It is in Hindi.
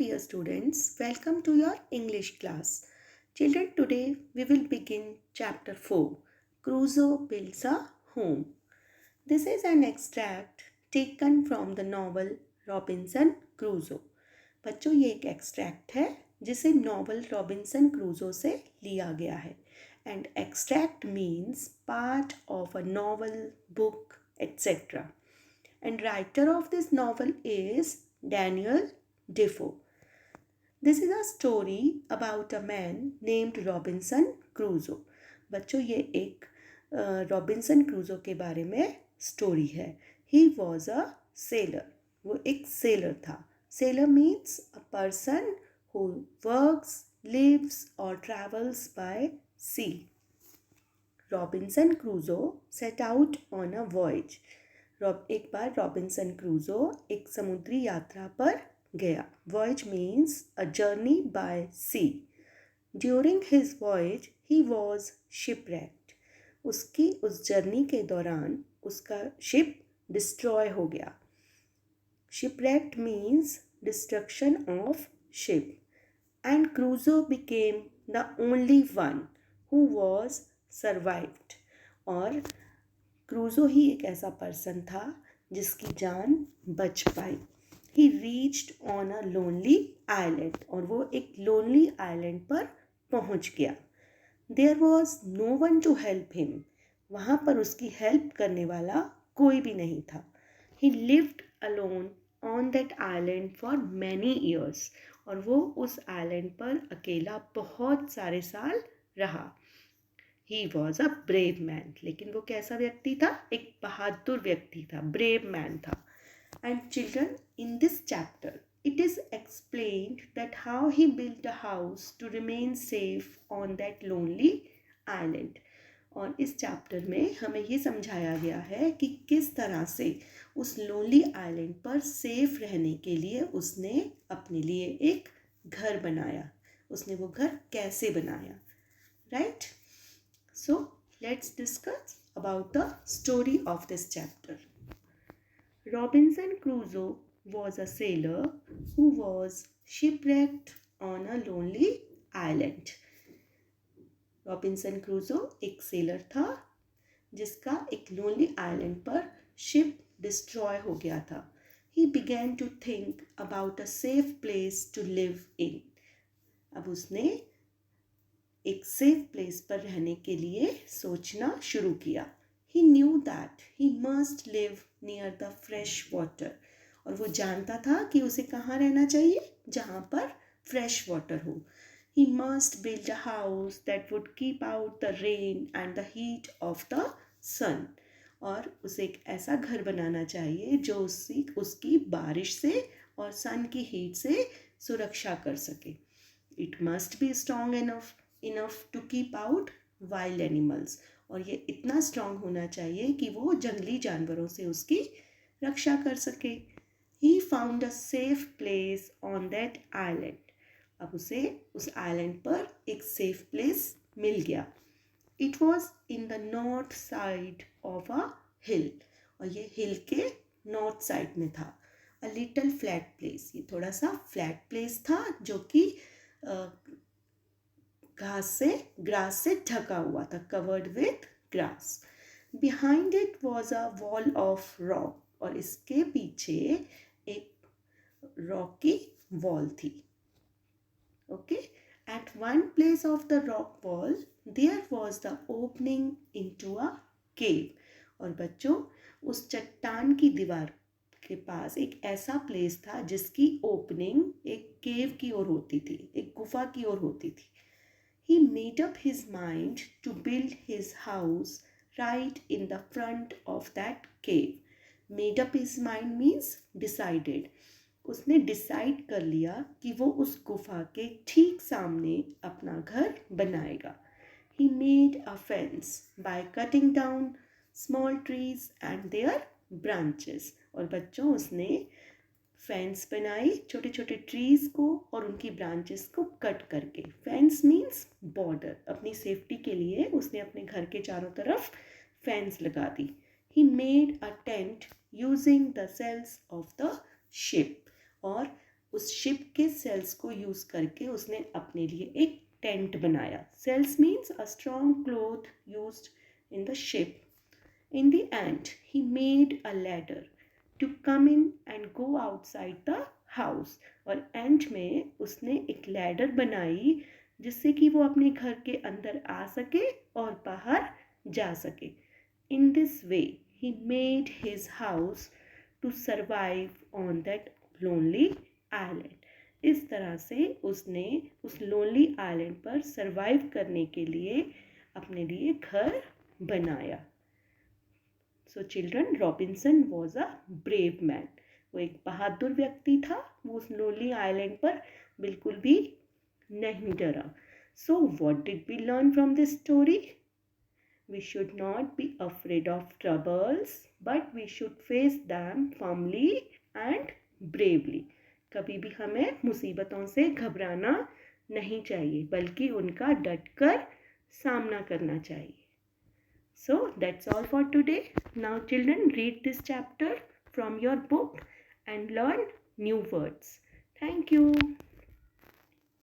dear students. Welcome to your English class. Children, today we will begin chapter 4. Crusoe builds a home. This is an extract taken from the novel Robinson Crusoe. बच्चों ये एक एक्सट्रैक्ट है जिसे नॉवल रॉबिन्सन क्रूजो से लिया गया है and extract means part of a novel book etc. And writer of this novel is Daniel Defoe. This is a story about a man named Robinson Crusoe. बच्चों ये एक रॉबिन्सन क्रूजो के बारे में स्टोरी है. He was a sailor. वो एक सेलर था. Sailor means a person who works, lives or travels by sea. Robinson Crusoe set out on a voyage. एक बार रॉबिन्सन क्रूजो एक समुद्री यात्रा पर गया. Voyage means a journey by sea. During his voyage he was shipwrecked. उसकी उस जर्नी के दौरान उसका शिप डिस्ट्रॉय हो गया. Shipwrecked means destruction of ship. And Crusoe became the only one who was survived. और क्रूजो ही एक ऐसा पर्सन था जिसकी जान बच पाई. He reached on a lonely island. और वो एक लोनली आइलैंड पर पहुंच गया. There was no one to help him. वहाँ पर उसकी हेल्प करने वाला कोई भी नहीं था. ही lived alone on that island for many years. और वो उस आइलैंड पर अकेला बहुत सारे साल रहा. He was a brave man. लेकिन वो कैसा व्यक्ति था? एक बहादुर व्यक्ति था. brave man था. And children, in this chapter, it is explained that how he built a house to remain safe on that lonely island. और इस चैप्टर में हमें ये समझाया गया है कि किस तरह से उस लोनली आइलैंड पर सेफ रहने के लिए उसने अपने लिए एक घर बनाया. उसने वो घर कैसे बनाया, right? So let's discuss about the story of this chapter. Robinson Crusoe was a sailor who was shipwrecked on a lonely island. Robinson Crusoe एक सेलर था जिसका एक लोनली आइलैंड पर शिप डिस्ट्रॉय हो गया था. He began to think about a safe place to live in. अब उसने एक सेफ प्लेस पर रहने के लिए सोचना शुरू किया. He knew that he must live near the fresh water. और वो जानता था कि उसे कहाँ रहना चाहिए? जहाँ पर फ्रेश वाटर हो. He must build a house that would keep out the rain and the heat of the sun. और उसे एक ऐसा घर बनाना चाहिए जो उसकी बारिश से और सन की हीट से सुरक्षा कर सके. It must be strong enough to keep out wild animals. और ये इतना स्ट्रॉन्ग होना चाहिए कि वो जंगली जानवरों से उसकी रक्षा कर सके. He found a safe place on that island. अब उसे उस आइलैंड पर एक सेफ प्लेस मिल गया. It was in the north side of a hill. और ये हिल के नॉर्थ साइड में था. A little flat place. ये थोड़ा सा फ्लैट प्लेस था जो कि ग्रास से ढका हुआ था. Covered with grass. Behind it was a wall of rock. और इसके पीछे एक रॉक की वॉल थी. Okay. At one place of the rock wall there was the opening into a cave. और बच्चों, उस चट्टान की दीवार के पास एक ऐसा प्लेस था जिसकी ओपनिंग एक केव की ओर होती थी, एक गुफा की ओर होती थी. He made up his mind to build his house right in the front of that cave. Made up his mind means decided. उसने डिसाइड कर लिया कि वो उस गुफा के ठीक सामने अपना घर बनाएगा. He made a fence by cutting down small trees and their branches. और बच्चों, उसने फेंस बनाई छोटे छोटे ट्रीज को और उनकी ब्रांचेस को कट करके. Fence means border. अपनी सेफ्टी के लिए उसने अपने घर के चारों तरफ फेंस लगा दी. He made a tent using the sails of the ship. और उस शिप के सेल्स को यूज़ करके उसने अपने लिए एक टेंट बनाया. Sales means a strong cloth used in the ship. In the end, he made a ladder to come in and go outside the house. और एंड में उसने एक लैडर बनाई जिससे कि वो अपने घर के अंदर आ सके और बाहर जा सके. In this way, he made his house to survive on that lonely island. इस तरह से उसने उस लोनली आइलैंड पर सरवाइव करने के लिए अपने लिए घर बनाया. So children, Robinson was a brave man. वो एक बहादुर व्यक्ति था. वो उस लोनली आइलैंड पर बिल्कुल भी नहीं डरा. So what did we learn from this story? We should not be afraid of troubles, but we should face them firmly and bravely. कभी भी हमें मुसीबतों से घबराना नहीं चाहिए बल्कि उनका डटकर सामना करना चाहिए. So that's all for today. Now children, read this chapter from your book and learn new words. Thank you.